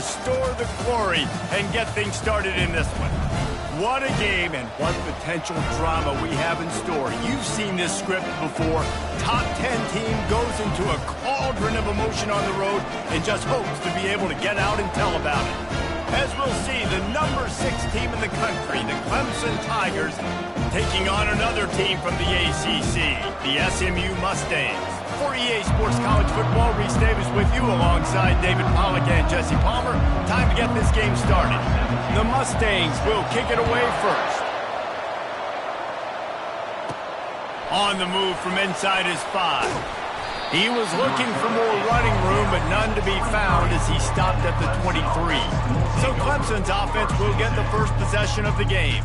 restore the glory and get things started in this one. What a game and what potential drama we have in store. You've seen this script before. Top 10 team goes into a cauldron of emotion on the road and just hopes to be able to get out and tell about it. As we'll see, the number 6 team in the country, the Clemson Tigers, taking on another team from the ACC, the SMU Mustangs. For EA Sports College Football, Reese Davis with you alongside David Pollack and Jesse Palmer. Time to get this game started. The Mustangs will kick it away first. On the move from inside his 5. He was looking for more running room, but none to be found as he stopped at the 23. So Clemson's offense will get the first possession of the game.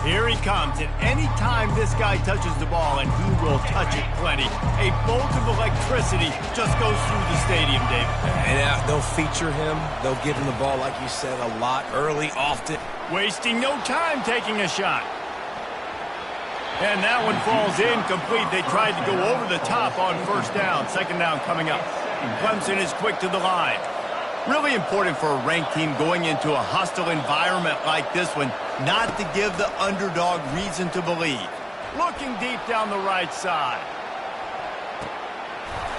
Here he comes, and any time this guy touches the ball, and he will touch it plenty, a bolt of electricity just goes through the stadium, David. And they'll feature him. They'll give him the ball, like you said, a lot, early, often. Wasting no time taking a shot. And that one falls incomplete. They tried to go over the top on first down. Second down coming up. Clemson is quick to the line. Really important for a ranked team going into a hostile environment like this one, not to give the underdog reason to believe. Looking deep down the right side.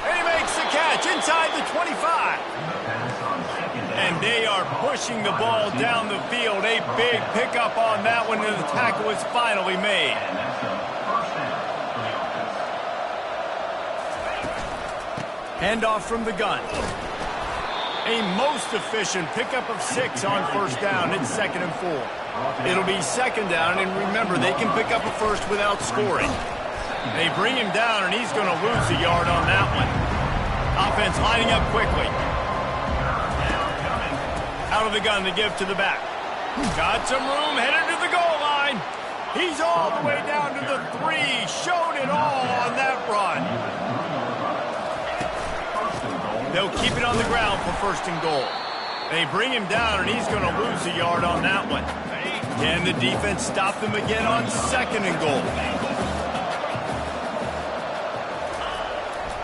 And he makes the catch inside the 25. And they are pushing the ball down the field. A big pickup on that one, and the tackle is finally made. Handoff from the gun. A most efficient pickup of 6 on first down. It's 2nd and 4. It'll be 2nd down, and remember, they can pick up a first without scoring. They bring him down, and he's going to lose a yard on that one. Offense lining up quickly. Out of the gun to give to the back. Got some room, headed to the goal line. He's all the way down to the 3. Showed it all on that run. They'll keep it on the ground for 1st and goal. They bring him down, and he's going to lose a yard on that one. Can the defense stop them again on 2nd and goal?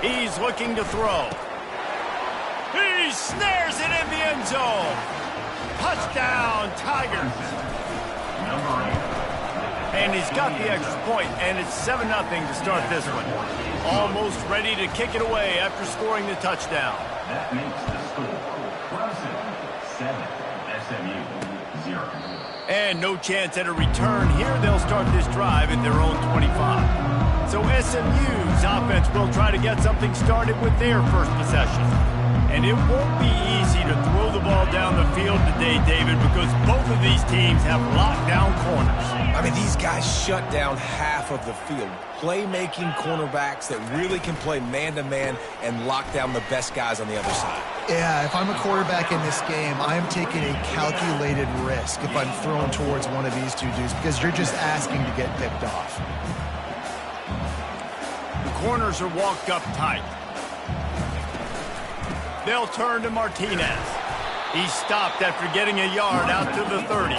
He's looking to throw. He snares it in the end zone. Touchdown, Tigers. And he's got the extra point, and it's 7-0 to start this one. Almost ready to kick it away after scoring the touchdown. That makes the score Clemson 7, SMU 0. And no chance at a return here. They'll start this drive at their own 25. So SMU's offense will try to get something started with their first possession. And it won't be easy to throw the ball down the field today, David, because both of these teams have lockdown corners. I mean, these guys shut down half of the field. Playmaking cornerbacks that really can play man-to-man and lock down the best guys on the other side. Yeah, if I'm a quarterback in this game, I'm taking a calculated risk if I'm throwing towards one of these two dudes because you're just asking to get picked off. The corners are walked up tight. They'll turn to Martinez. He stopped after getting a yard out to the 30.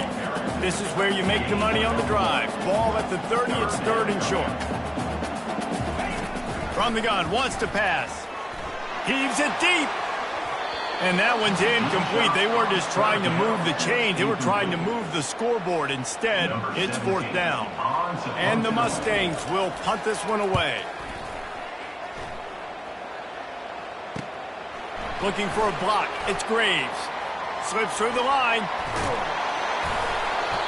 This is where you make the money on the drive. Ball at the 30, it's 3rd and short. From the gun, wants to pass. Heaves it deep. And that one's incomplete. They weren't just trying to move the chains. They were trying to move the scoreboard. Instead, it's 4th down. And the Mustangs will punt this one away. Looking for a block. It's Graves. Slips through the line.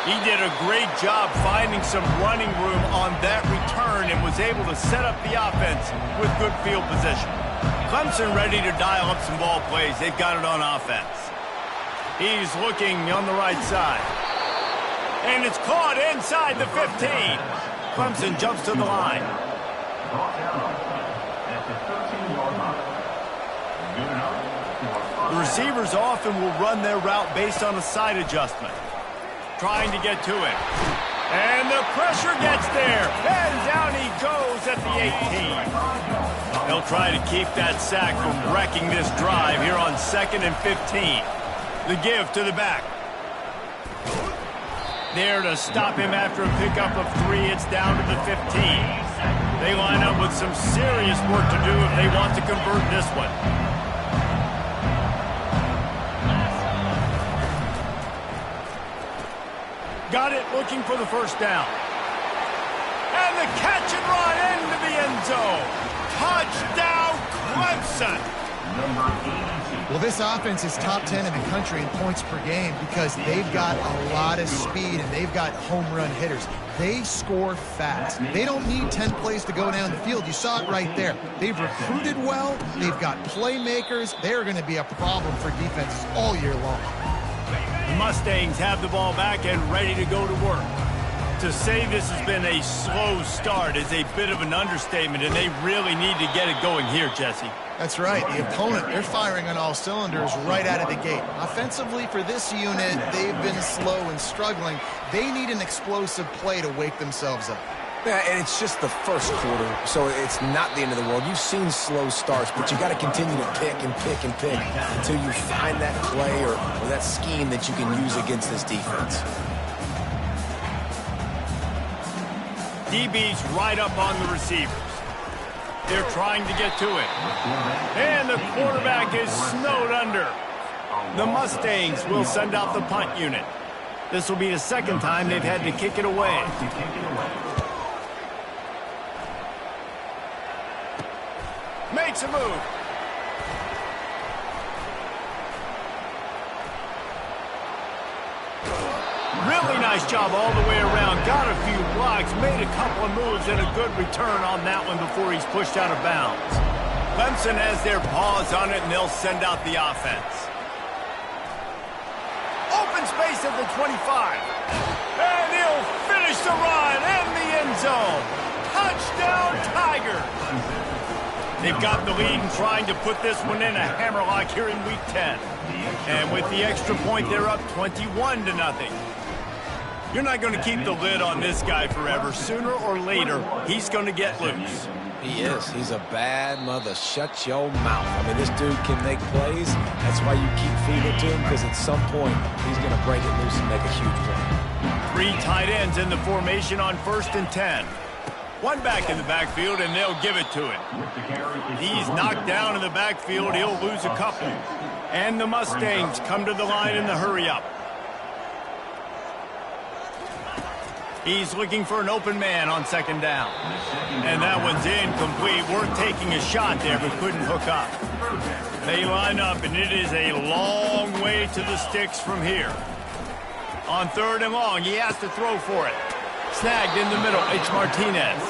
He did a great job finding some running room on that return and was able to set up the offense with good field position. Clemson ready to dial up some ball plays. They've got it on offense. He's looking on the right side. And it's caught inside the 15. Clemson jumps to the line. The receivers often will run their route based on a side adjustment. Trying to get to it. And the pressure gets there. And down he goes at the 18. They'll try to keep that sack from wrecking this drive here on 2nd and 15. The give to the back. There to stop him after a pickup of 3. It's down to the 15. They line up with some serious work to do if they want to convert this one. got it, looking for the first down. And the catch and run into the end zone. Touchdown, Clemson. Well, this offense is top 10 in the country in points per game because they've got a lot of speed and they've got home run hitters. They score fast. They don't need 10 plays to go down the field. You saw it right there. They've recruited well. They've got playmakers. They're going to be a problem for defenses all year long. The Mustangs have the ball back and ready to go to work. To say this has been a slow start is a bit of an understatement, and they really need to get it going here, Jesse. That's right. The opponent, they're firing on all cylinders right out of the gate. Offensively, for this unit, they've been slow and struggling. They need an explosive play to wake themselves up. Yeah, and it's just the first quarter, so it's not the end of the world. You've seen slow starts, but you got to continue to pick and pick and pick until you find that play or that scheme that you can use against this defense. DB's right up on the receivers. They're trying to get to it. And the quarterback is snowed under. The Mustangs will send out the punt unit. This will be the second time they've had to kick it away. Makes a move. Really nice job all the way around. Got a few blocks, made a couple of moves, and a good return on that one before he's pushed out of bounds. Clemson has their paws on it, and they'll send out the offense. Open space at the 25. And he'll finish the run in the end zone. Touchdown, Tigers. They've got the lead and trying to put this one in a hammerlock here in Week 10. And with the extra point, they're up 21-0. You're not going to keep the lid on this guy forever. Sooner or later, he's going to get loose. He is. He's a bad mother. Shut your mouth. I mean, this dude can make plays. That's why you keep feeding it to him, because at some point, he's going to break it loose and make a huge play. 3 tight ends in the formation on 1st and 10. One back in the backfield, and they'll give it to him. He's knocked down in the backfield. He'll lose a couple. And the Mustangs come to the line in the hurry-up. He's looking for an open man on 2nd down. And that one's incomplete. Worth taking a shot there, but couldn't hook up. They line up, and it is a long way to the sticks from here. On 3rd and long, he has to throw for it. Snagged in the middle, it's Martinez.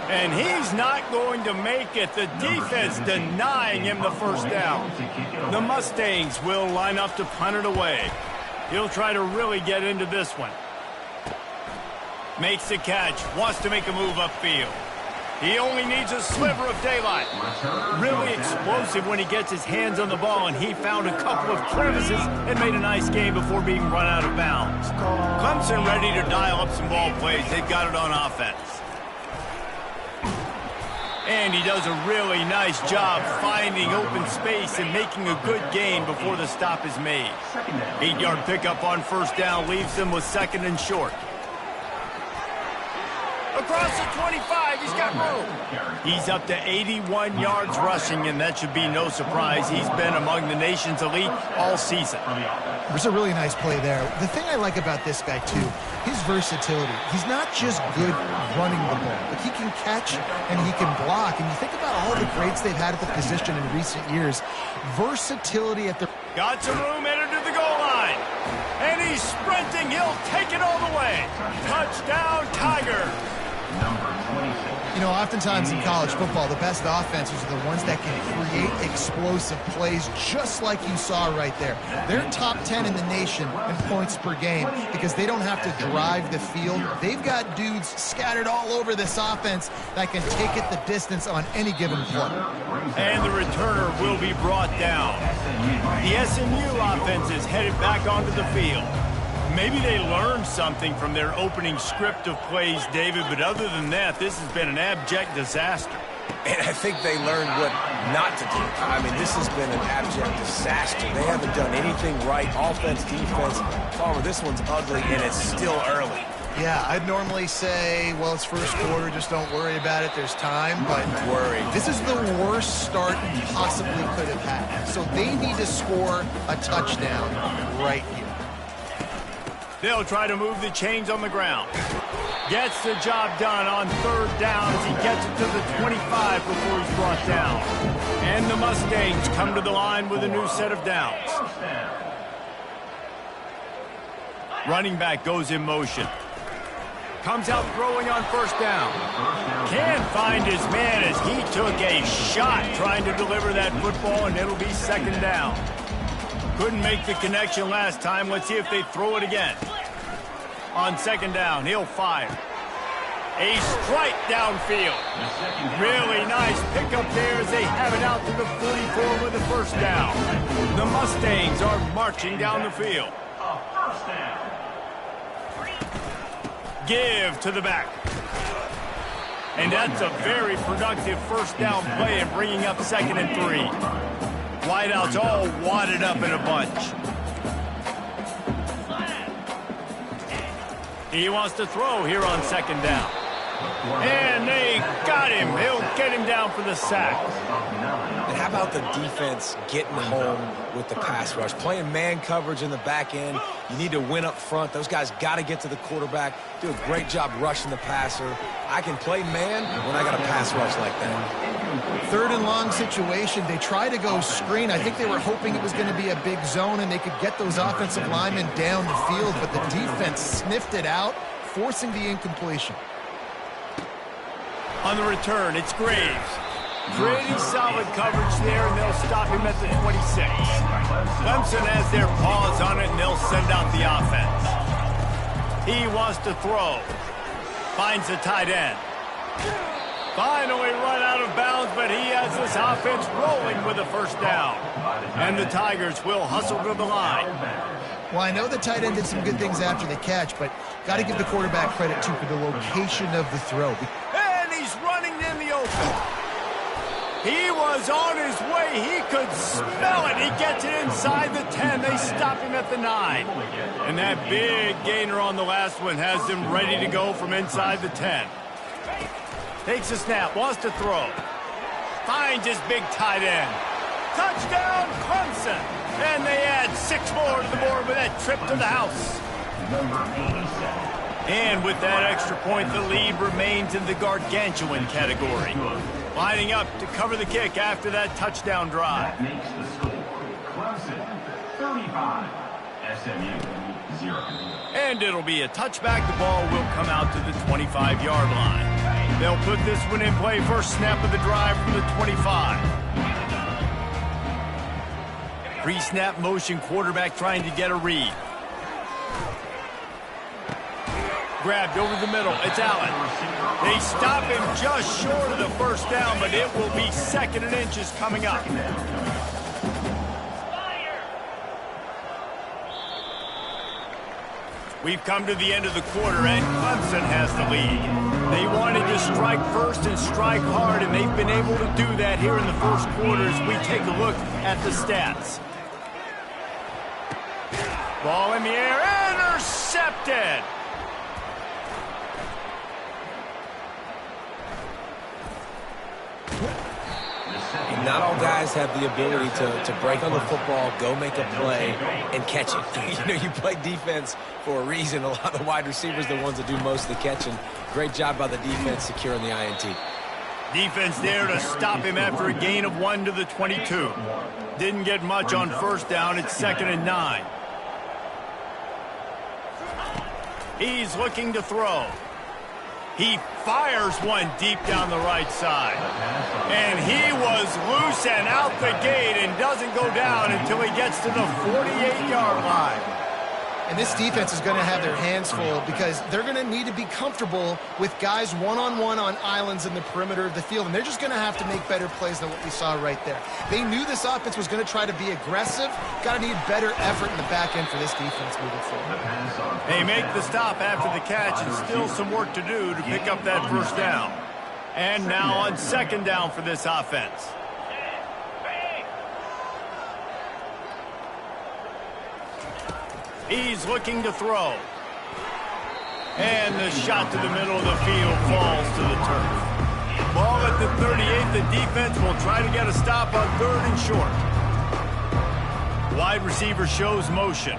And he's not going to make it. The defense denying him the first down. The Mustangs will line up to punt it away. He'll try to really get into this one. Makes the catch, wants to make a move upfield. He only needs a sliver of daylight. Really explosive when he gets his hands on the ball, and he found a couple of crevices and made a nice game before being run out of bounds. Clemson ready to dial up some ball plays. They've got it on offense. And he does a really nice job finding open space and making a good gain before the stop is made. 8-yard pickup on 1st down leaves them with 2nd and short. Across the 25, he's got room. He's up to 81 yards rushing, and that should be no surprise. He's been among the nation's elite all season. There's a really nice play there. The thing I like about this guy, too, his versatility. He's not just good running the ball, but he can catch and he can block. And you think about all the greats they've had at the position in recent years. Versatility at the... Got some room, entered to the goal line. And he's sprinting. He'll take it all the way. Touchdown, Tigers. You know, oftentimes in college football, the best offenses are the ones that can create explosive plays just like you saw right there. They're top 10 in the nation in points per game because they don't have to drive the field. They've got dudes scattered all over this offense that can take it the distance on any given play. And the returner will be brought down. The SMU offense is headed back onto the field. Maybe they learned something from their opening script of plays, David, but other than that, this has been an abject disaster. And I think they learned what not to do. I mean, this has been an abject disaster. They haven't done anything right, offense, defense. Farmer, this one's ugly, and it's still early. Yeah, I'd normally say, well, it's first quarter, just don't worry about it, there's time, but this is the worst start you possibly could have had. So they need to score a touchdown right here. They'll try to move the chains on the ground. Gets the job done on third down as he gets it to the 25 before he's brought down. And the Mustangs come to the line with a new set of downs. Running back goes in motion. Comes out throwing on first down. Can't find his man as he took a shot trying to deliver that football, and it'll be second down. Couldn't make the connection last time. Let's see if they throw it again. On second down, he'll fire. A strike downfield. Really nice pickup there as they have it out to the 44 with the first down. The Mustangs are marching down the field. Give to the back. And that's a very productive first down play and bringing up 2nd and 3. Wideouts all wadded up in a bunch. He wants to throw here on second down. And they got him. He'll get him down for the sack. And how about the defense getting home with the pass rush? Playing man coverage in the back end. You need to win up front. Those guys got to get to the quarterback. Do a great job rushing the passer. I can play man when I got a pass rush like that. 3rd and long situation. They try to go screen. I think they were hoping it was going to be a big zone and they could get those offensive linemen down the field, but the defense sniffed it out, forcing the incompletion. On the return, it's Graves. Pretty solid coverage there, and they'll stop him at the 26. Clemson has their paws on it, and they'll send out the offense. He wants to throw. Finds the tight end. Finally run out of bounds, but he has this offense rolling with a first down. And the Tigers will hustle to the line. Well, I know the tight end did some good things after the catch, but got to give the quarterback credit, too, for the location of the throw. And he's running in the open. He was on his way. He could smell it. He gets it inside the 10. They stop him at the 9. And that big gainer on the last one has them ready to go from inside the 10. Takes a snap, wants to throw. Finds his big tight end. Touchdown, Clemson. And they add 6 more to the board with that trip to the house. And with that extra point, the lead remains in the gargantuan category. Lining up to cover the kick after that touchdown drive. That makes the score. Clemson 35, SMU 0. And it'll be a touchback. The ball will come out to the 25-yard line. They'll put this one in play. First snap of the drive from the 25. Pre-snap motion, quarterback trying to get a read. Grabbed over the middle. It's Allen. They stop him just short of the first down, but it will be 2nd and inches coming up. We've come to the end of the quarter, and Clemson has the lead. They wanted to strike first and strike hard, and they've been able to do that here in the first quarter as we take a look at the stats. Ball in the air, intercepted! Not all guys have the ability to break on the football, go make a play, and catch it. You know, you play defense for a reason. A lot of the wide receivers are the ones that do most of the catching. Great job by the defense securing the INT. Defense there to stop him after a gain of 1 to the 22. Didn't get much on first down. It's 2nd and 9. He's looking to throw. He fires one deep down the right side. And he was loose and out the gate and doesn't go down until he gets to the 48-yard line. And this defense is going to have their hands full because they're going to need to be comfortable with guys one-on-one on islands in the perimeter of the field. And they're just going to have to make better plays than what we saw right there. They knew this offense was going to try to be aggressive. Got to need better effort in the back end for this defense moving forward. They make the stop after the catch and still some work to do to pick up that first down. And now on 2nd down for this offense. He's looking to throw. And the shot to the middle of the field falls to the turf. Ball at the 38. The defense will try to get a stop on 3rd and short. Wide receiver shows motion.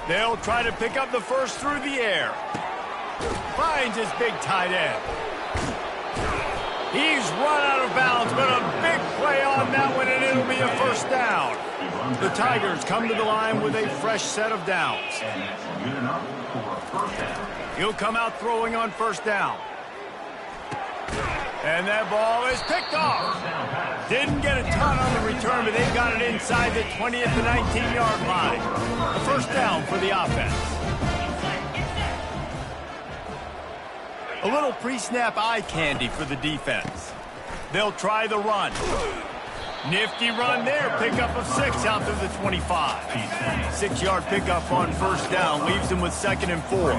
They'll try to pick up the first through the air. Finds his big tight end. He's run out of bounds, but a big play on that one, and it'll be a first down. The Tigers come to the line with a fresh set of downs. And that's good enough for a first down. He'll come out throwing on first down. And that ball is picked off. Didn't get a ton on the return, but they got it inside the 20 at the 19-yard line. A first down for the offense. A little pre-snap eye candy for the defense. They'll try the run. Nifty run there. Pickup of 6 out to the 25. 6-yard pickup on first down. Leaves them with 2nd and 4.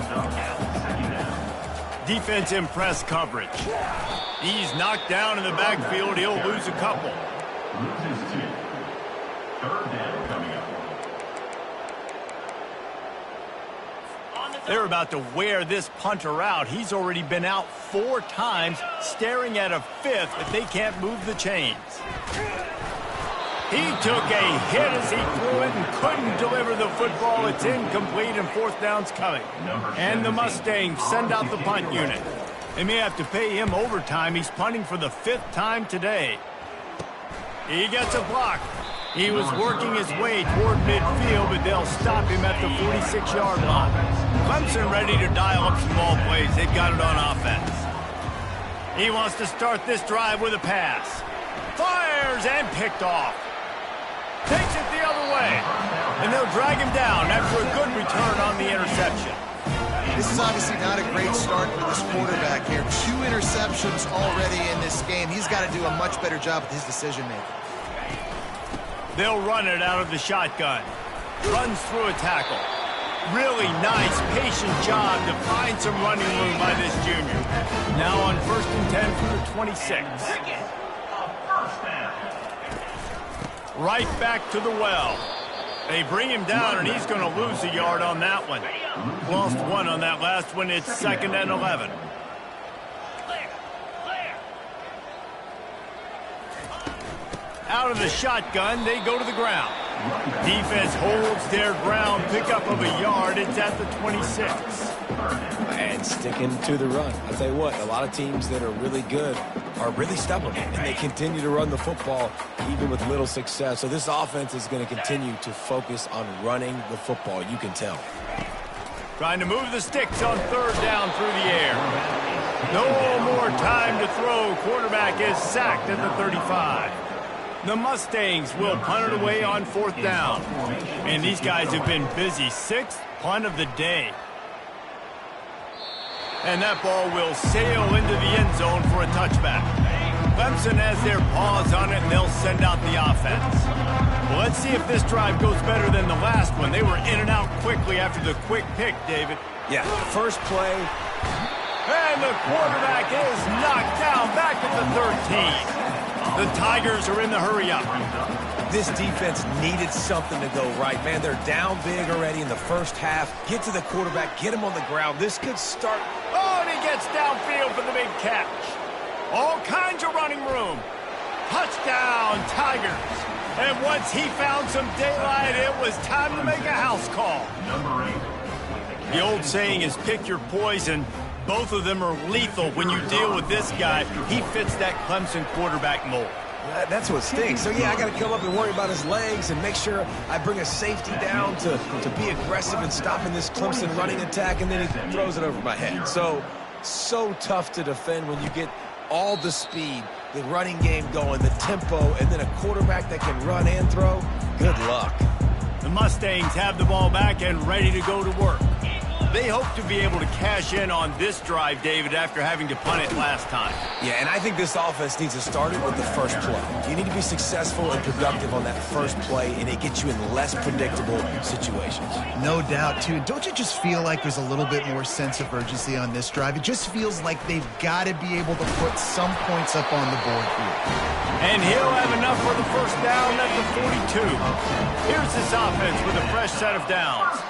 Defense in press coverage. He's knocked down in the backfield. He'll lose a couple. Loses 2. Third down coming up. They're about to wear this punter out. He's already been out 4 times, staring at a 5th if they can't move the chains. He took a hit as he threw it and couldn't deliver the football. It's incomplete and 4th down's coming. And the Mustangs send out the punt unit. They may have to pay him overtime. He's punting for the 5th time today. He gets a block. He was working his way toward midfield, but they'll stop him at the 46-yard line. Clemson ready to dial up some ball plays. They've got it on offense. He wants to start this drive with a pass. Fires and picked off. Takes it the other way. And they'll drag him down after a good return on the interception. This is obviously not a great start for this quarterback here. 2 interceptions already in this game. He's got to do a much better job with his decision-making. They'll run it out of the shotgun. Runs through a tackle. Really nice, patient job to find some running room by this junior. Now on 1st and 10 from the 26. Right back to the well. They bring him down, and he's going to lose a yard on that one. Lost 1 on that last one. It's 2nd and 11. Out of the shotgun, they go to the ground. Defense holds their ground, pickup of a yard. It's at the 26. And sticking to the run. I'll tell you what, a lot of teams that are really good are really stubborn, and they continue to run the football even with little success. So this offense is going to continue to focus on running the football. You can tell. Trying to move the sticks on 3rd down through the air. No more time to throw. Quarterback is sacked at the 35. The Mustangs will punt it away on 4th down. And these guys have been busy. 6th punt of the day. And that ball will sail into the end zone for a touchback. Clemson has their paws on it, and they'll send out the offense. Well, let's see if this drive goes better than the last one. They were in and out quickly after the quick pick, David. Yeah, first play. And the quarterback is knocked down back at the 13. The Tigers are in the hurry-up. This defense needed something to go right, man. They're down big already in the first half. Get to the quarterback, get him on the ground. This could start. Oh, and he gets downfield for the big catch. All kinds of running room. Touchdown, Tigers. And once he found some daylight, it was time to make a house call. The old saying is pick your poison. Both of them are lethal when you deal with this guy. He fits that Clemson quarterback mold. That's what stinks. So, yeah, I got to come up and worry about his legs and make sure I bring a safety down to be aggressive in stopping this Clemson running attack, and then he throws it over my head. So tough to defend when you get all the speed, the running game going, the tempo, and then a quarterback that can run and throw. Good luck. The Mustangs have the ball back and ready to go to work. They hope to be able to cash in on this drive, David, after having to punt it last time. Yeah, and I think this offense needs to start it with the first play. You need to be successful and productive on that first play, and it gets you in less predictable situations. No doubt, too. Don't you just feel like there's a little bit more sense of urgency on this drive? It just feels like they've got to be able to put some points up on the board here. And he'll have enough for the first down at the 42. Here's this offense with a fresh set of downs.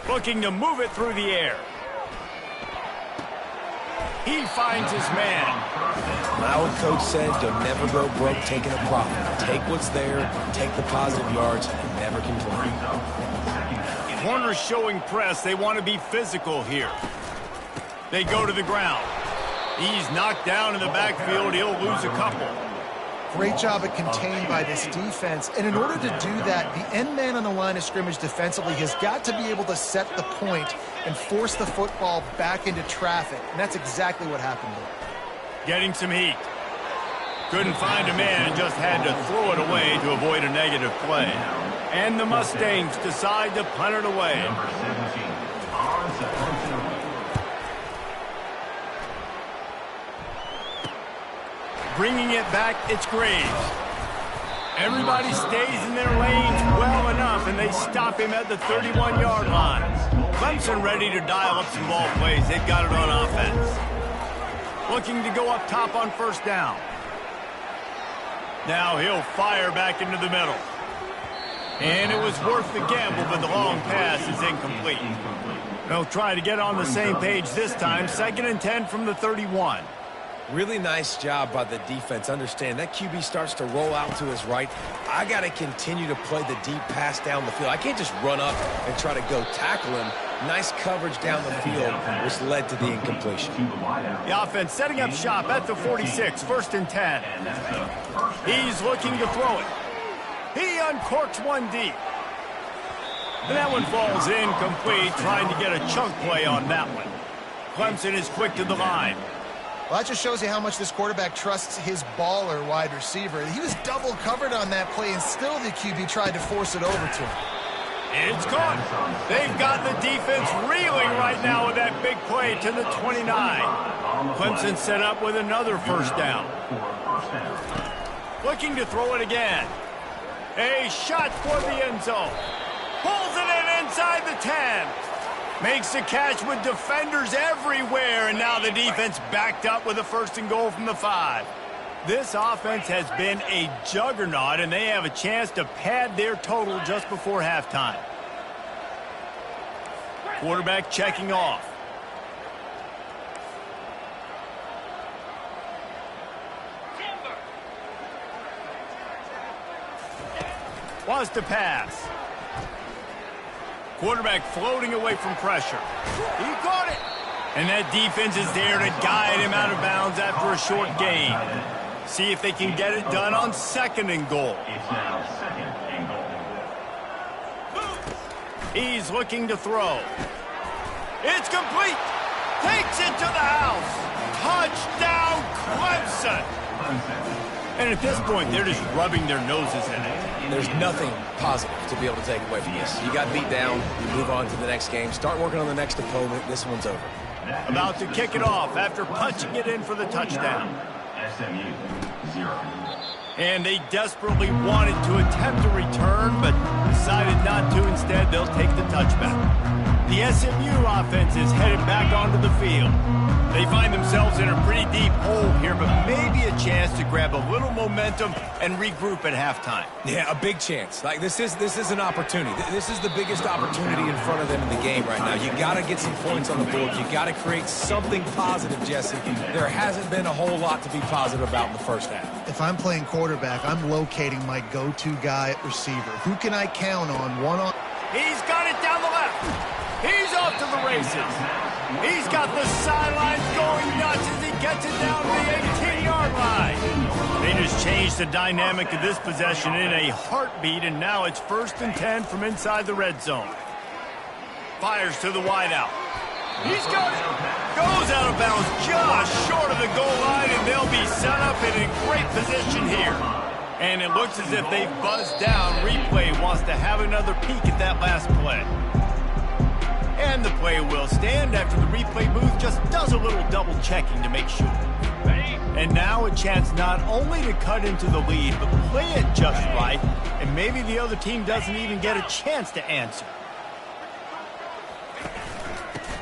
Looking to move it through the air. He finds his man. My old coach said you'll never go broke taking a profit. Take what's there, take the positive yards, and never complain. Corners showing press. They want to be physical here. They go to the ground. He's knocked down in the backfield. He'll lose a couple. Great job at contained by this defense. And in order to do that, the end man on the line of scrimmage defensively has got to be able to set the point and force the football back into traffic. And that's exactly what happened there. Getting some heat. Couldn't find a man and just had to throw it away to avoid a negative play. And the Mustangs decide to punt it away. Number 17, onside. Bringing it back, it's Graves. Everybody stays in their lanes well enough, and they stop him at the 31-yard line. Clemson ready to dial up some ball plays. They've got it on offense. Looking to go up top on first down. Now he'll fire back into the middle. And it was worth the gamble, but the long pass is incomplete. They'll try to get on the same page this time. 2nd and 10 from the 31. Really nice job by the defense. Understand that QB starts to roll out to his right. I got to continue to play the deep pass down the field. I can't just run up and try to go tackle him. Nice coverage down the field, which led to the incompletion. The offense setting up shop at the 46, 1st and 10. He's looking to throw it. He uncorks one deep. And that one falls incomplete, trying to get a chunk play on that one. Clemson is quick to the line. Well, that just shows you how much this quarterback trusts his baller wide receiver. He was double covered on that play, and still the QB tried to force it over to him. It's caught. They've got the defense reeling right now with that big play to the 29. Clemson set up with another first down. Looking to throw it again. A shot for the end zone. Pulls it in inside the 10. Makes the catch with defenders everywhere, and now the defense backed up with a 1st and goal from the 5. This offense has been a juggernaut, and they have a chance to pad their total just before halftime. Quarterback checking off. Wants to pass. Quarterback floating away from pressure. He caught it. And that defense is there to guide him out of bounds after a short gain. See if they can get it done on 2nd and goal. It's now 2nd and goal. He's looking to throw. It's complete. Takes it to the house. Touchdown, Clemson. And at this point, they're just rubbing their noses in it. There's nothing positive to be able to take away from this. You got beat down, you move on to the next game, start working on the next opponent. This one's over. About to kick it off after punching it in for the touchdown. SMU 0. And they desperately wanted to attempt a return, but decided not to. Instead, they'll take the touchback. The SMU offense is headed back onto the field. They find themselves in a pretty deep hole here, but maybe a chance to grab a little momentum and regroup at halftime. Yeah, a big chance. Like this is an opportunity. This is the biggest opportunity in front of them in the game right now. You got to get some points on the board. You got to create something positive, Jesse. There hasn't been a whole lot to be positive about in the first half. If I'm playing quarterback, I'm locating my go-to guy at receiver. Who can I count on one-on? He's got it down the left. He's off to the races. He's got the sidelines going nuts as he gets it down to the 18-yard line. They just changed the dynamic of this possession in a heartbeat, and now it's 1st and 10 from inside the red zone. Fires to the wideout. He's got it. Goes out of bounds just short of the goal line, and they'll be set up in a great position here. And it looks as if they've buzzed down. Replay wants to have another peek at that last play. And the play will stand after the replay booth just does a little double checking to make sure. And now a chance not only to cut into the lead, but play it just right, and maybe the other team doesn't even get a chance to answer.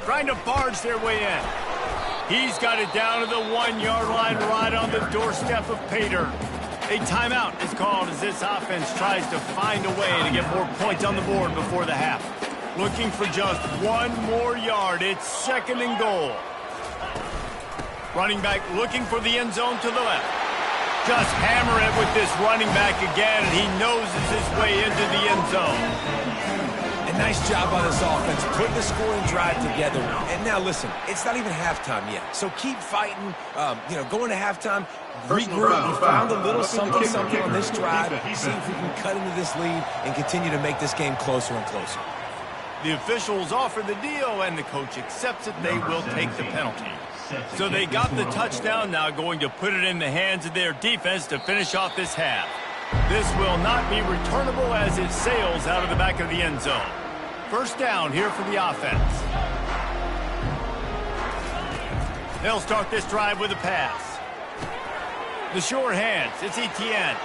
Trying to barge their way in. He's got it down to the 1-yard line right on the doorstep of pay dirt. A timeout is called as this offense tries to find a way to get more points on the board before the half. Looking for just one more yard. It's 2nd and goal. Running back looking for the end zone to the left. Just hammer it with this running back again, and he noses his way into the end zone. And nice job by this offense, putting the scoring drive together. And now listen, it's not even halftime yet. So keep fighting, going to halftime, regroup. We found a little something on this drive. See if we can cut into this lead and continue to make this game closer and closer. The officials offer the deal, and the coach accepts it. They will take the penalty. So they got the touchdown, now going to put it in the hands of their defense to finish off this half. This will not be returnable as it sails out of the back of the end zone. First down here for the offense. They'll start this drive with a pass. The sure hands, it's Etienne.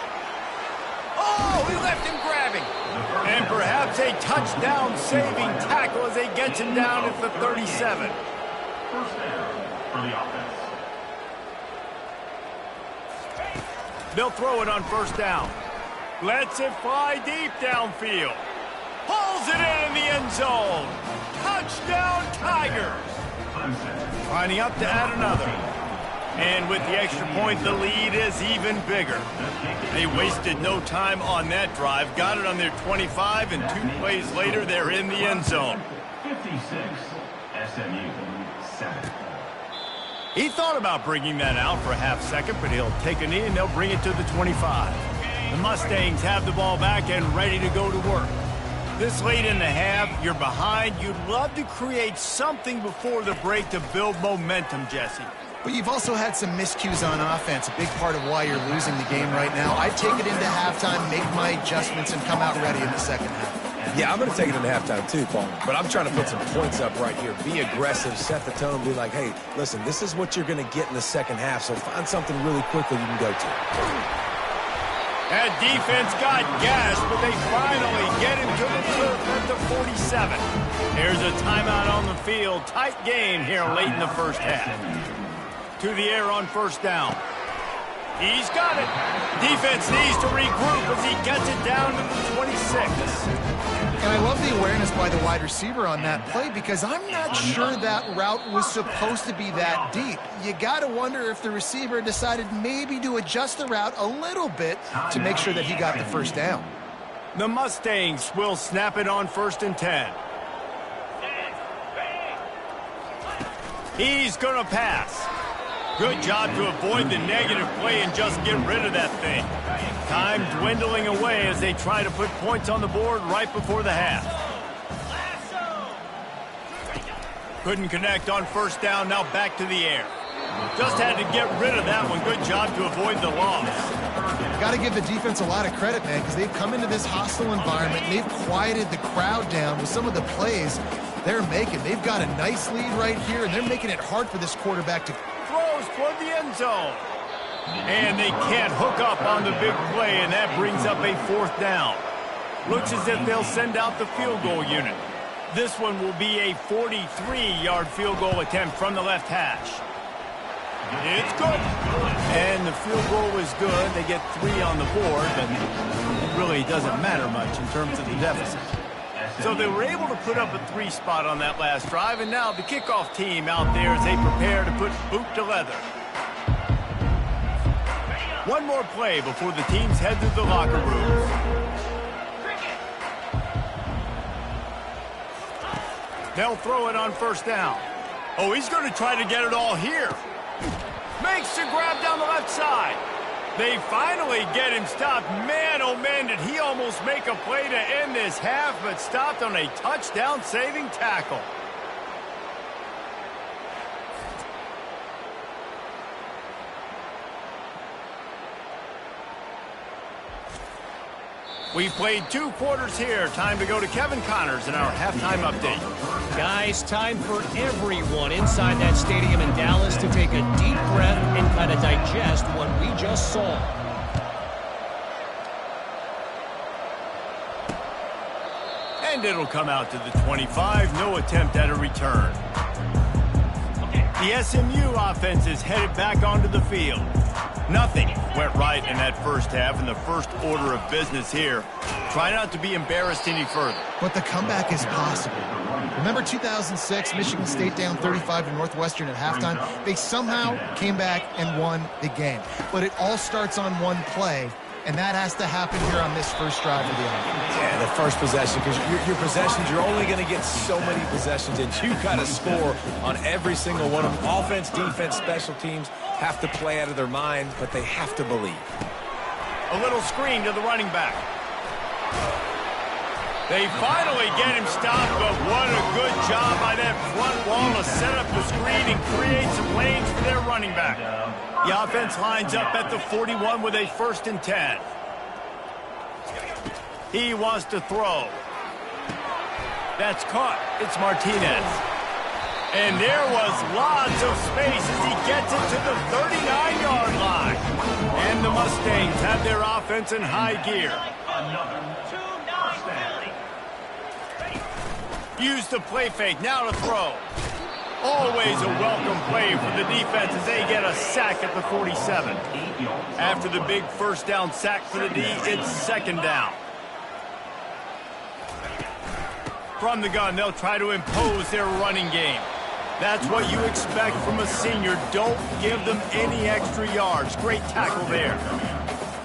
Oh, he left him grabbing. And perhaps a touchdown-saving tackle as they get him down at the 37. First down for the offense. They'll throw it on first down. Lets it fly deep downfield. Pulls it in the end zone. Touchdown, Tigers. Lining up to add another. And with the extra point, the lead is even bigger. They wasted no time on that drive. Got it on their 25, and 2 plays later, they're in the end zone. 56, SMU, 7. He thought about bringing that out for a half second, but he'll take a knee and they'll bring it to the 25. The Mustangs have the ball back and ready to go to work. This late in the half, you're behind. You'd love to create something before the break to build momentum, Jesse. But you've also had some miscues on offense, a big part of why you're losing the game right now. I'd take it into halftime, make my adjustments, and come out ready in the second half. Yeah, I'm going to take it into halftime too, Paul. But I'm trying to put some points up right here. Be aggressive, set the tone, be like, hey, listen, this is what you're going to get in the second half, so find something really quickly you can go to. That defense got gassed, but they finally get him to the turf at the 47. There's a timeout on the field. Tight game here late in the first half. To the air on first down. He's got it. Defense needs to regroup as he gets it down to the 26. And I love the awareness by the wide receiver on that play because I'm not sure that route was supposed to be that deep. You got to wonder if the receiver decided maybe to adjust the route a little bit to make sure that he got the first down. The Mustangs will snap it on 1st and 10. He's going to pass. Good job to avoid the negative play and just get rid of that thing. Time dwindling away as they try to put points on the board right before the half. Couldn't connect on first down, now back to the air. Just had to get rid of that one. Good job to avoid the loss. Got to give the defense a lot of credit, man, because they've come into this hostile environment and they've quieted the crowd down with some of the plays they're making. They've got a nice lead right here, and they're making it hard for this quarterback to throws toward the end zone. And they can't hook up on the big play, and that brings up a 4th down. Looks as if they'll send out the field goal unit. This one will be a 43-yard field goal attempt from the left hash. It's good. And the field goal was good. They get 3 on the board, but it really doesn't matter much in terms of the deficit. So they were able to put up a 3 spot on that last drive, and now the kickoff team out there as they prepare to put boot to leather. One more play before the teams head to the locker rooms. They'll throw it on first down. Oh, he's going to try to get it all here. Makes the grab down the left side. They finally get him stopped. Man, oh man, did he almost make a play to end this half, but stopped on a touchdown-saving tackle. We've played 2 quarters here. Time to go to Kevin Connors in our halftime update. Guys, time for everyone inside that stadium in Dallas to take a deep breath and kind of digest what we just saw. And it'll come out to the 25. No attempt at a return. The SMU offense is headed back onto the field. Nothing went right in that first half, and the first order of business here. Try not to be embarrassed any further. But the comeback is possible. Remember 2006, Michigan State down 35 to Northwestern at halftime? They somehow came back and won the game. But it all starts on one play, and that has to happen here on this first drive of the offense. Yeah, the first possession, because your possessions, you're only going to get so many possessions, and you got to score on every single one of them. Offense, defense, special teams have to play out of their mind, but they have to believe. A little screen to the running back. They finally get him stopped, but what a good job by that front wall to set up the screen and create some lanes for their running back. The offense lines up at the 41 with a 1st and 10. He wants to throw. That's caught. It's Martinez. And there was lots of space as he gets it to the 39-yard line. And the Mustangs have their offense in high gear. Use the play fake, now to throw. Always a welcome play for the defense as they get a sack at the 47. After the big first down sack for the D, it's 2nd down. From the gun, they'll try to impose their running game. That's what you expect from a senior. Don't give them any extra yards. Great tackle there.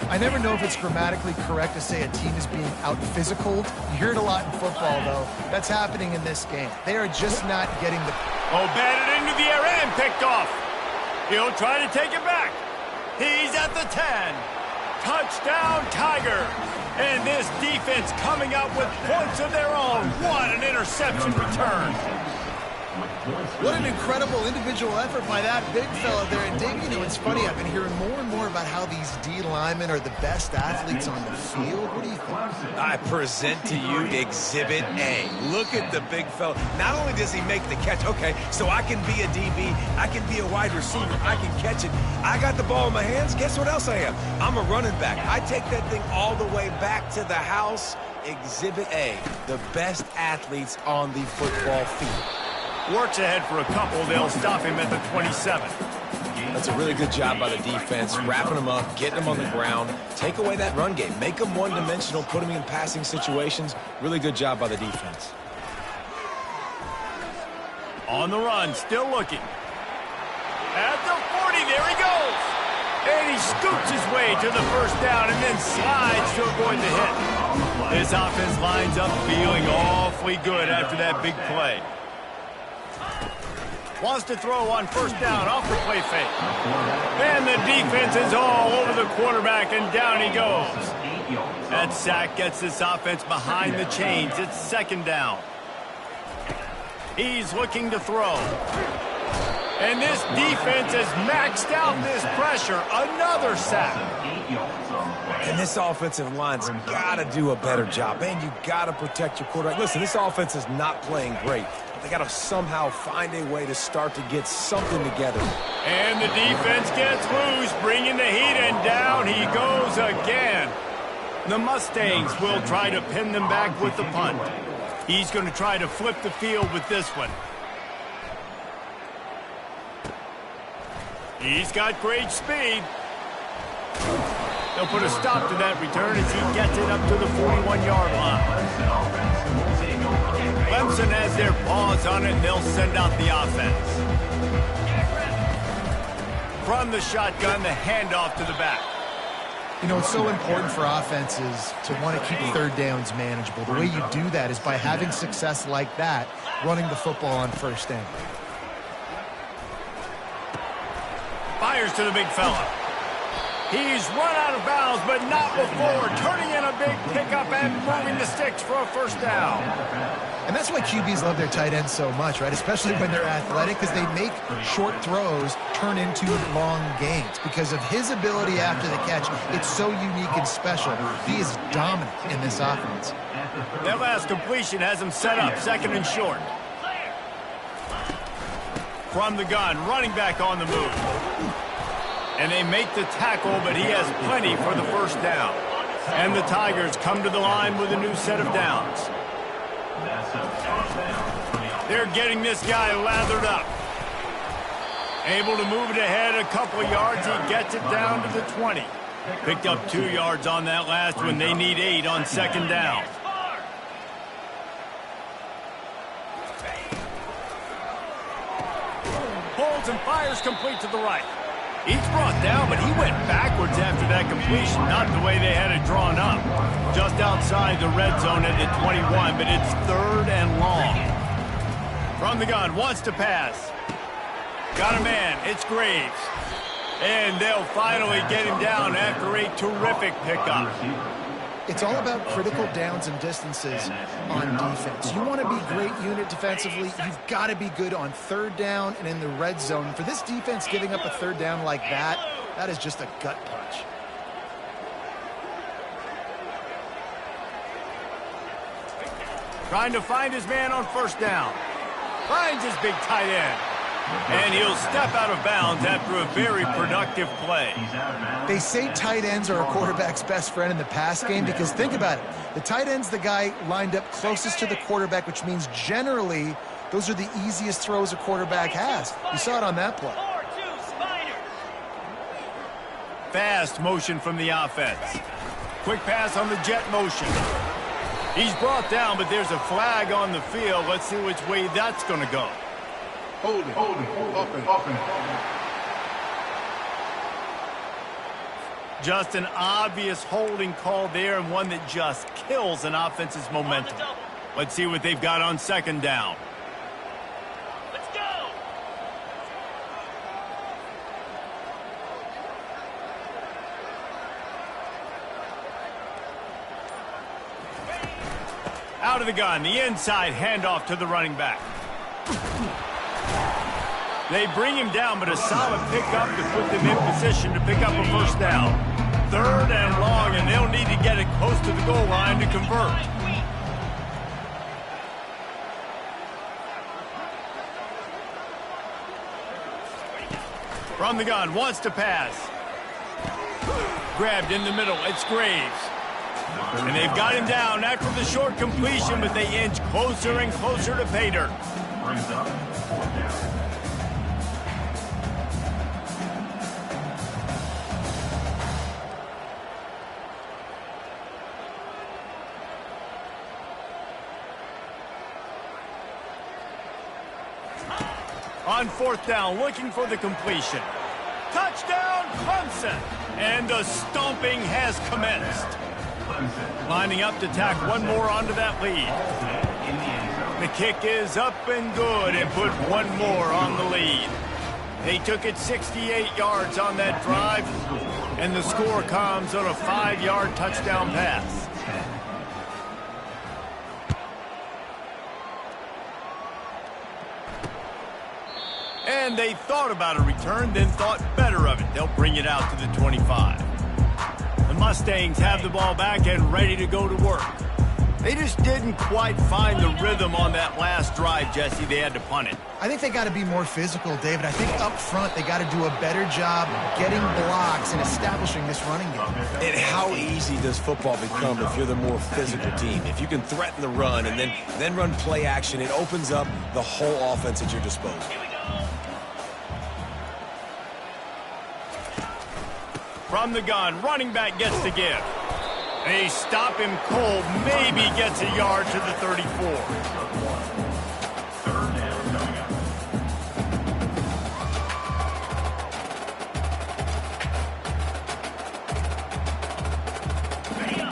I never know if it's grammatically correct to say a team is being out-physicaled. You hear it a lot in football, though. That's happening in this game. They are just not getting the... Oh, batted into the air and picked off. He'll try to take it back. He's at the 10. Touchdown, Tigers. And this defense coming up with points of their own. What an interception return. What an incredible individual effort by that big fella there. And Dave, you know, it's funny, I've been hearing more and more about how these D linemen are the best athletes on the field. What do you think? I present to you Exhibit A. Look at the big fella. Not only does he make the catch, okay, so I can be a DB, I can be a wide receiver, I can catch it. I got the ball in my hands. Guess what else I am? I'm a running back. I take that thing all the way back to the house. Exhibit A, the best athletes on the football field. Works ahead for a couple. They'll stop him at the 27. That's a really good job by the defense, wrapping them up, getting them on the ground. Take away that run game. Make them one-dimensional, put them in passing situations. Really good job by the defense. On the run, still looking. At the 40, there he goes. And he scoops his way to the first down and then slides to avoid the hit. This offense lines up feeling awfully good after that big play. Wants to throw on 1st down off the play fake. And the defense is all over the quarterback, and down he goes. That sack gets this offense behind the chains. It's 2nd down. He's looking to throw. And this defense has maxed out this pressure. Another sack. And this offensive line's got to do a better job. Man, you got to protect your quarterback. Listen, this offense is not playing great. They got to somehow find a way to start to get something together. And the defense gets loose, bringing the heat, and down he goes again. The Mustangs will try to pin them back with the punt. He's going to try to flip the field with this one. He's got great speed. They'll put a stop to that return as he gets it up to the 41-yard line. Clemson has their paws on it, and they'll send out the offense. From the shotgun, the handoff to the back. You know, it's so important for offenses to want to keep 3rd downs manageable. The way you do that is by having success like that, running the football on 1st down. Fires to the big fella. He's run out of bounds, but not before turning in a big pickup and moving the sticks for a 1st down. And that's why QBs love their tight ends so much, right? Especially when they're athletic, because they make short throws turn into long gains. Because of his ability after the catch, it's so unique and special. He is dominant in this offense. That last completion has him set up, 2nd and short. From the gun, running back on the move. And they make the tackle, but he has plenty for the 1st down. And the Tigers come to the line with a new set of downs. They're getting this guy lathered up. Able to move it ahead a couple yards. He gets it down to the 20. Picked up 2 yards on that last one. They need 8 on second down. Holds and fires complete to the right. He's brought down, but he went backwards after that completion. Not the way they had it drawn up. Just outside the red zone at the 21, but it's 3rd and long. From the gun, wants to pass. Got a man, it's Graves. And they'll finally get him down after a terrific pickup. It's all about critical downs and distances on defense. You want to be a great unit defensively, you've got to be good on 3rd down and in the red zone. For this defense, giving up a 3rd down like that, that is just a gut punch. Trying to find his man on 1st down. Finds his big tight end. And he'll step out of bounds after a very productive play. They say tight ends are a quarterback's best friend in the pass game because think about it. The tight end's the guy lined up closest to the quarterback, which means generally those are the easiest throws a quarterback has. You saw it on that play. Fast motion from the offense. Quick pass on the jet motion. He's brought down, but there's a flag on the field. Let's see which way that's going to go. Hold it, open. Just an obvious holding call there, and one that just kills an offense's momentum. Let's see what they've got on 2nd down. Let's go. Out of the gun, the inside handoff to the running back. They bring him down, but a solid pickup to put them in position to pick up a 1st down. 3rd and long, and they'll need to get it close to the goal line to convert. From the gun, wants to pass. Grabbed in the middle, it's Graves. And they've got him down after the short completion, but they inch closer and closer to pay dirt. Brings up 4th down. On 4th down, looking for the completion. Touchdown, Clemson! And the stomping has commenced. Lining up to tack one more onto that lead. The kick is up and good and put one more on the lead. They took it 68 yards on that drive, and the score comes on a 5-yard touchdown pass. And they thought about a return, then thought better of it. They'll bring it out to the 25. The Mustangs have the ball back and ready to go to work. They just didn't quite find the rhythm on that last drive, Jesse. They had to punt it. I think they got to be more physical, David. I think up front they got to do a better job getting blocks and establishing this running game. And how easy does football become if you're the more physical team? If you can threaten the run and then run play action, it opens up the whole offense at your disposal. From the gun, running back gets the give. They stop him cold, maybe gets a yard to the 34. 3rd down coming up.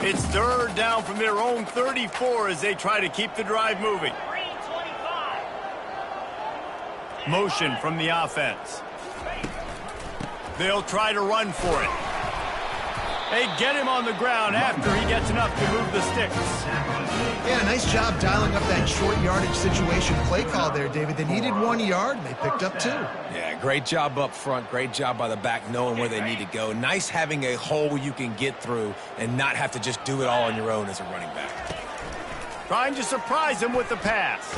It's 3rd down from their own 34 as they try to keep the drive moving. Motion from the offense. They'll try to run for it. They get him on the ground after he gets enough to move the sticks. Yeah, nice job dialing up that short yardage situation play call there, David. They needed 1 yard, and they picked up 2. Yeah, great job up front. Great job by the back knowing where they need to go. Nice having a hole you can get through and not have to just do it all on your own as a running back. Trying to surprise him with the pass.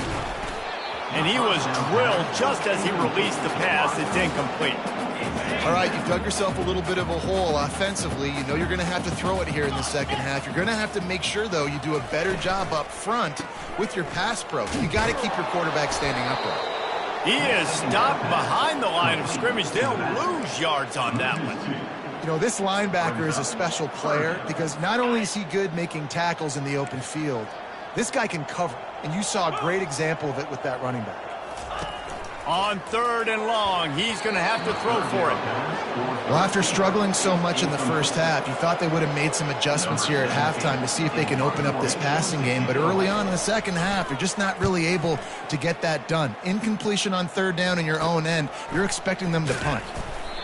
And he was drilled just as he released the pass. It's incomplete. All right, you've dug yourself a little bit of a hole offensively. You know you're going to have to throw it here in the second half. You're going to have to make sure, though, you do a better job up front with your pass pro. You got to keep your quarterback standing upright. He is stopped behind the line of scrimmage. They'll lose yards on that one. You know, this linebacker is a special player because not only is he good making tackles in the open field, this guy can cover. And you saw a great example of it with that running back. On 3rd and long, he's going to have to throw for it. Well, after struggling so much in the first half, you thought they would have made some adjustments here at halftime to see if they can open up this passing game. But early on in the second half, they're just not really able to get that done. Incompletion on 3rd down in your own end, you're expecting them to punt.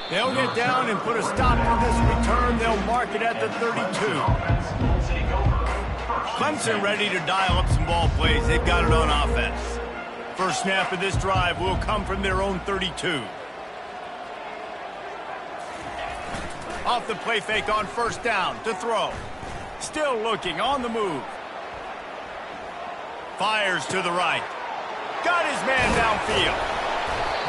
They'll get down and put a stop to this return. They'll mark it at the 32. Clemson ready to dial up some ball plays. They've got it on offense. First snap of this drive will come from their own 32. Off the play fake on 1st down to throw. Still looking on the move. Fires to the right. Got his man downfield.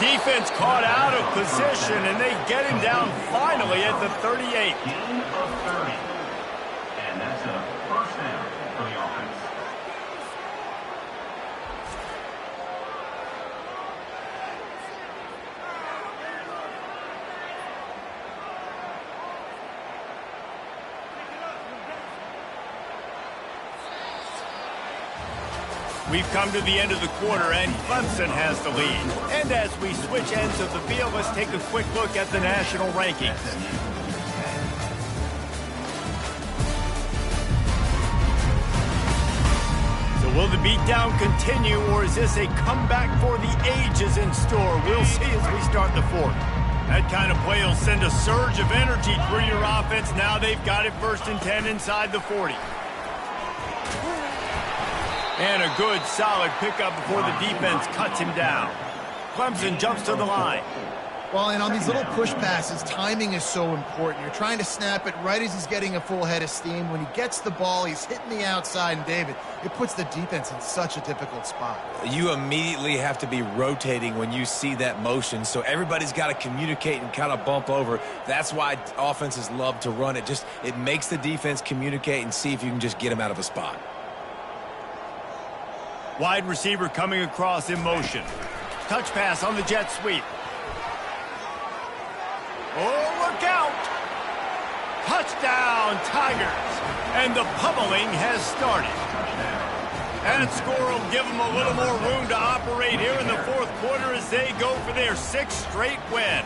Defense caught out of position, and they get him down finally at the 38. Gain of 30. And that's a first down for the offense. We've come to the end of the quarter, and Clemson has the lead. And as we switch ends of the field, let's take a quick look at the national rankings. So will the beatdown continue, or is this a comeback for the ages in store? We'll see as we start the 4th. That kind of play will send a surge of energy through your offense. Now they've got it 1st and 10 inside the 40. And a good, solid pickup before the defense cuts him down. Clemson jumps to the line. Well, and on these little push passes, timing is so important. You're trying to snap it right as he's getting a full head of steam. When he gets the ball, he's hitting the outside, and David, it puts the defense in such a difficult spot. You immediately have to be rotating when you see that motion, so everybody's got to communicate and kind of bump over. That's why offenses love to run it. It makes the defense communicate and see if you can just get him out of a spot. Wide receiver coming across in motion. Touch pass on the jet sweep. Oh, look out! Touchdown, Tigers! And the pummeling has started. That score will give them a little more room to operate here in the 4th quarter as they go for their 6th straight win.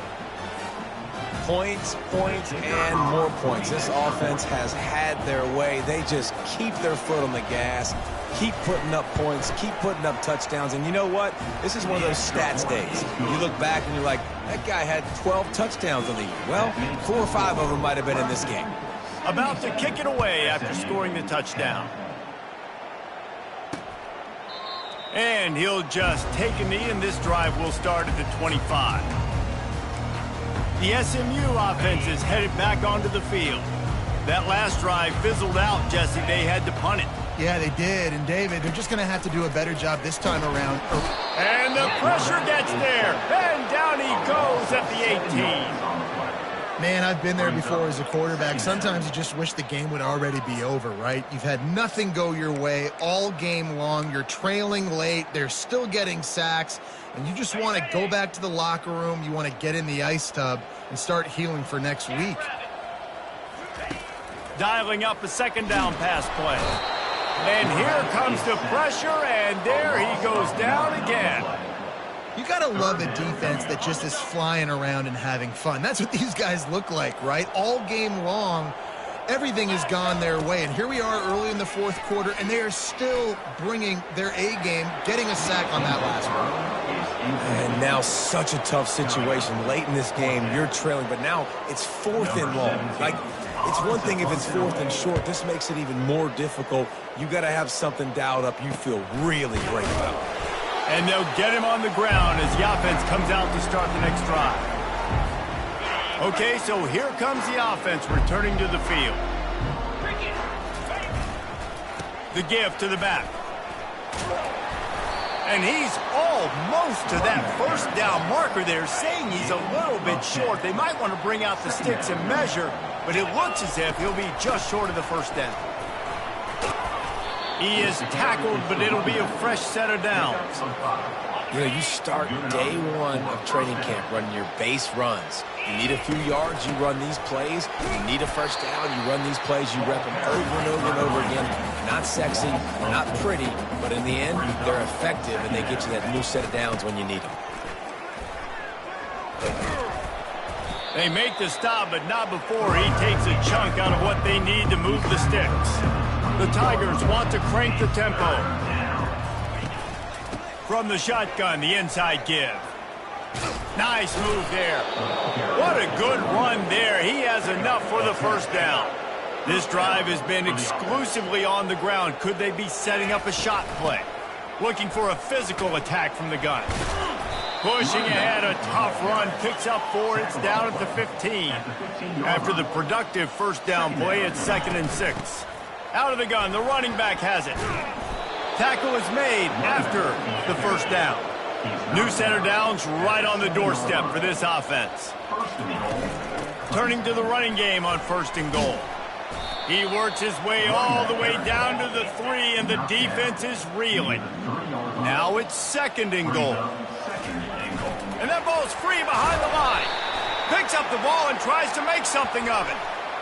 Points, points, and more points. This offense has had their way. They just keep their foot on the gas, keep putting up points, keep putting up touchdowns. And you know what? This is one of those stats days. You look back and you're like, that guy had 12 touchdowns on the year. Well, 4 or 5 of them might have been in this game. About to kick it away after scoring the touchdown. And he'll just take a knee, and this drive will start at the 25. The SMU offense is headed back onto the field. That last drive fizzled out, Jesse. They had to punt it. Yeah, they did. And, David, they're just going to have to do a better job this time around. And the pressure gets there. And down he goes at the 18. Man, I've been there before as a quarterback. Sometimes you just wish the game would already be over, right? You've had nothing go your way all game long. You're trailing late. They're still getting sacks. And you just want to go back to the locker room. You want to get in the ice tub and start healing for next week. Dialing up a 2nd down pass play. And here comes the pressure, and there he goes down again. You got to love a defense that just is flying around and having fun. That's what these guys look like, right? All game long, everything has gone their way. And here we are early in the 4th quarter, and they are still bringing their A game, getting a sack on that last one. And now such a tough situation. Late in this game, you're trailing, but now it's 4th and long. Like, it's one thing if it's 4th and short. This makes it even more difficult. You got to have something dialed up you feel really great about. And they'll get him on the ground as the offense comes out to start the next drive. Okay, so here comes the offense returning to the field. The give to the back. And he's almost to that 1st down marker there, saying he's a little bit short. They might want to bring out the sticks and measure, but it looks as if he'll be just short of the 1st down. He is tackled, but it'll be a fresh set of downs. You know, you start day one of training camp running your base runs. You need a few yards, you run these plays. You need a first down, you run these plays. You rep them over and over and over again. Not sexy, not pretty, but in the end, they're effective, and they get you that new set of downs when you need them. They make the stop, but not before he takes a chunk out of what they need to move the sticks. The Tigers want to crank the tempo. From the shotgun, the inside give. Nice move there. What a good run there. He has enough for the first down. This drive has been exclusively on the ground. Could they be setting up a shot play? Looking for a physical attack from the gun. Pushing ahead, a tough run. Picks up 4. It's down at the 15. After the productive first down play, it's 2nd and 6. Out of the gun, the running back has it. Tackle is made after the first down. New center downs right on the doorstep for this offense. Turning to the running game on 1st and goal. He works his way all the way down to the 3, and the defense is reeling. Now it's 2nd and goal. And that ball's free behind the line. Picks up the ball and tries to make something of it.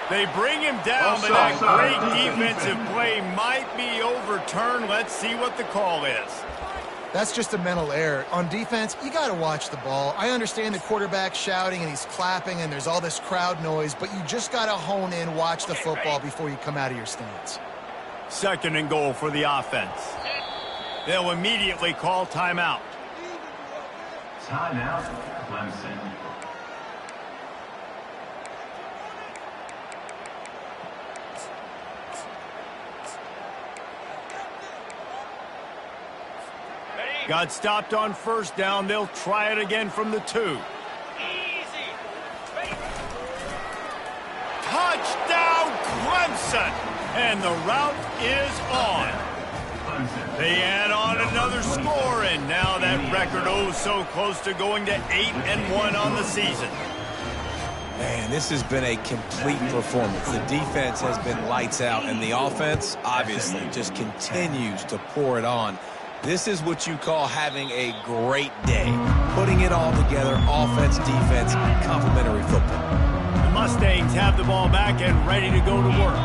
They bring him down, but that great defensive play might be overturned. Let's see what the call is. That's just a mental error. On defense, you got to watch the ball. I understand the quarterback shouting and he's clapping and there's all this crowd noise, but you just got to hone in, watch the football before you come out of your stance. 2nd and goal for the offense. They'll immediately call timeout. Timeout, Clemson. Got stopped on 1st down. They'll try it again from the 2. Touchdown, Clemson! And the route is on. They add on another score, and now that record so close to going to 8-1 on the season. Man, this has been a complete performance. The defense has been lights out, and the offense, obviously, just continues to pour it on. This is what you call having a great day. Putting it all together, offense, defense, complementary football. The Mustangs have the ball back and ready to go to work.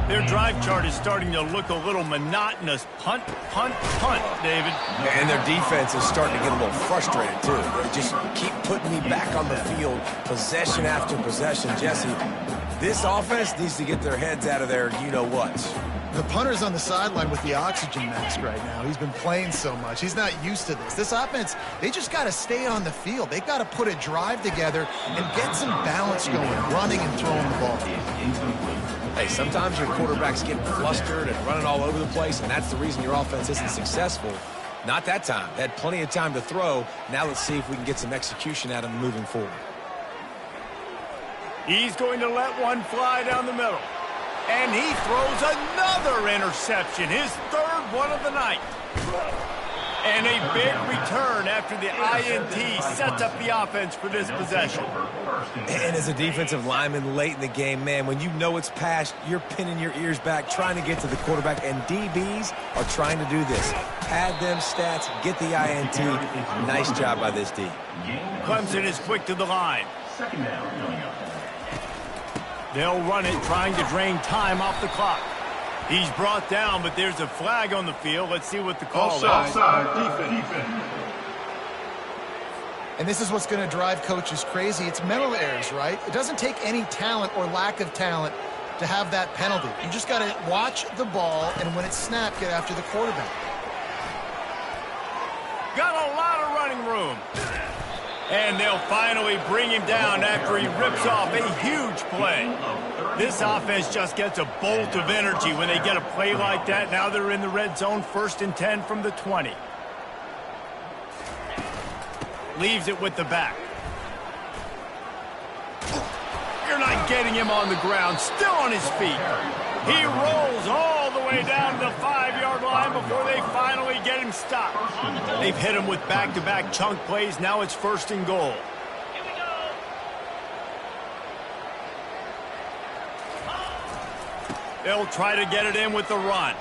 Their drive chart is starting to look a little monotonous. Punt, punt, punt, David. And their defense is starting to get a little frustrated, too. They just keep putting me back on the field, possession after possession. Jesse, this offense needs to get their heads out of their you-know-whats. The punter's on the sideline with the oxygen mask right now. He's been playing so much. He's not used to this. This offense, they just got to stay on the field. They've got to put a drive together and get some balance going, running and throwing the ball. Hey, sometimes your quarterback's getting flustered and running all over the place, and that's the reason your offense isn't successful. Not that time. They had plenty of time to throw. Now let's see if we can get some execution out of him moving forward. He's going to let one fly down the middle. And he throws another interception, his 3rd one of the night. And a big return after the INT sets up the offense for this possession. And as a defensive lineman late in the game, man, when you know it's past, you're pinning your ears back, trying to get to the quarterback, and DBs are trying to do this. Pad them stats, get the INT. Nice job by this D. Clemson is quick to the line. 2nd down coming up. They'll run it, trying to drain time off the clock. He's brought down, but there's a flag on the field. Let's see what the call is. Offside, defense. And this is what's going to drive coaches crazy. It's mental errors, right? It doesn't take any talent or lack of talent to have that penalty. You just got to watch the ball, and when it's snapped, get after the quarterback. Got a lot of running room. And they'll finally bring him down after he rips off a huge play. This offense just gets a bolt of energy when they get a play like that. Now they're in the red zone, 1st and 10 from the 20. Leaves it with the back. You're not getting him on the ground, still on his feet. He rolls all the way down to the 5-yard line before they finally get him stopped. They've hit him with back-to-back chunk plays. Now it's 1st and goal. They'll try to get it in with the run.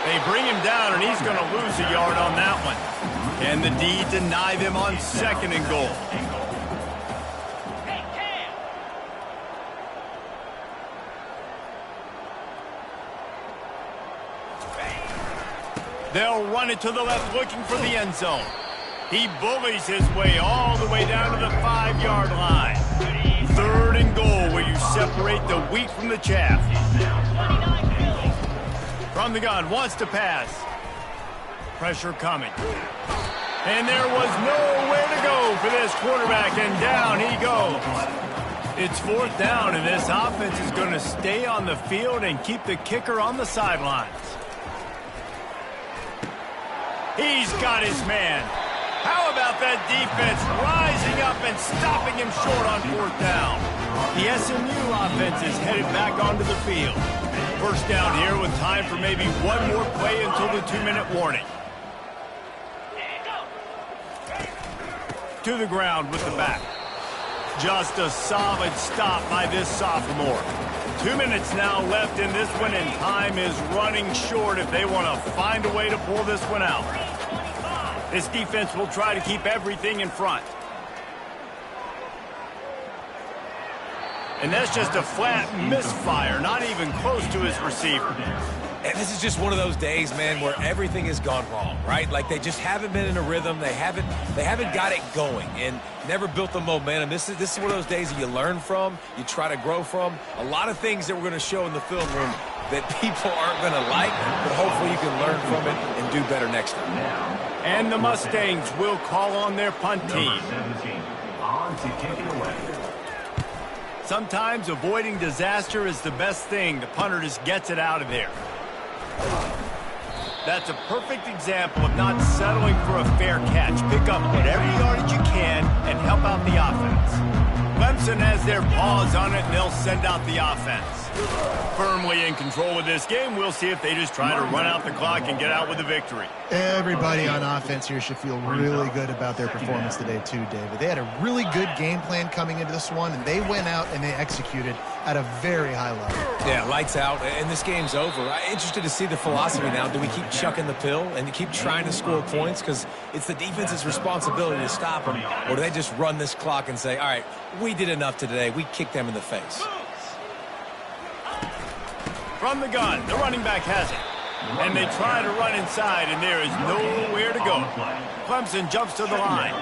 They bring him down, and he's going to lose a yard on that one. And the D deny them on 2nd and goal. They'll run it to the left, looking for the end zone. He bullies his way all the way down to the 5-yard line. 3rd and goal, where you separate the wheat from the chaff. From the gun, wants to pass. Pressure coming. And there was nowhere to go for this quarterback, and down he goes. It's 4th down, and this offense is going to stay on the field and keep the kicker on the sidelines. He's got his man. How about that defense rising up and stopping him short on 4th down? The SMU offense is headed back onto the field. 1st down here with time for maybe one more play until the 2-minute warning. To the ground with the back. Just a solid stop by this sophomore. 2 minutes now left in this one, and time is running short if they want to find a way to pull this one out. This defense will try to keep everything in front. And that's just a flat misfire, not even close to his receiver. And this is just one of those days, man, where everything has gone wrong, right? Like they just haven't been in a rhythm. They haven't got it going and never built the momentum. This is one of those days that you learn from, you try to grow from. A lot of things that we're going to show in the film room that people aren't going to like, but hopefully you can learn from it and do better next time. And the Mustangs will call on their punt team. 17, on to kick it away. Sometimes avoiding disaster is the best thing. The punter just gets it out of there. That's a perfect example of not settling for a fair catch. Pick up whatever yardage you can and help out the offense. Clemson has their paws on it, and they'll send out the offense. Firmly in control of this game. We'll see if they just try to run out the clock and get out with a victory. Everybody on offense here should feel really good about their performance today too, David. They had a really good game plan coming into this one, and they went out and they executed at a very high level. Yeah, lights out, and this game's over. I'm interested to see the philosophy now. Do we keep chucking the pill and keep trying to score points because it's the defense's responsibility to stop them, or do they just run this clock and say, all right, we did enough today, we kicked them in the face? From the gun, the running back has it. And they try to run inside, and there is nowhere to go. Clemson jumps to the line.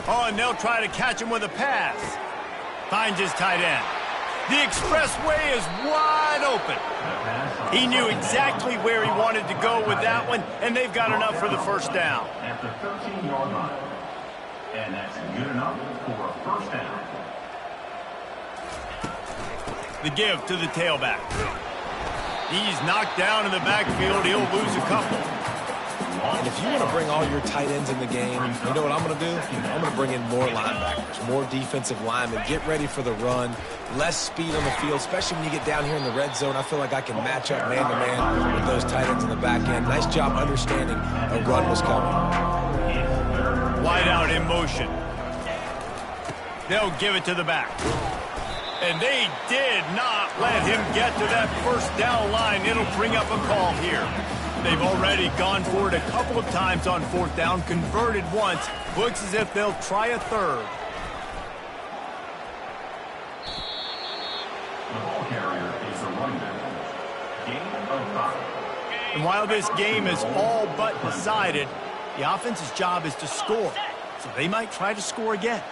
Oh, and they'll try to catch him with a pass. Finds his tight end. The expressway is wide open. He knew exactly where he wanted to go with that one, and they've got enough for the 1st down. At the 13-yard line. And that's good enough for a 1st down. The give to the tailback. He's knocked down in the backfield. He'll lose a couple. And if you want to bring all your tight ends in the game, you know what I'm going to do? I'm going to bring in more linebackers, more defensive linemen, get ready for the run, less speed on the field, especially when you get down here in the red zone. I feel like I can match up man-to-man with those tight ends in the back end. Nice job understanding a run was coming. Wide out in motion. They'll give it to the back. And they did not let him get to that 1st down line. It'll bring up a call here. They've already gone for it a couple of times on 4th down, converted once. Looks as if they'll try a 3rd. The ball carrier is a running back. Gain of 5. And while this game is all but decided, the offense's job is to score. So they might try to score again.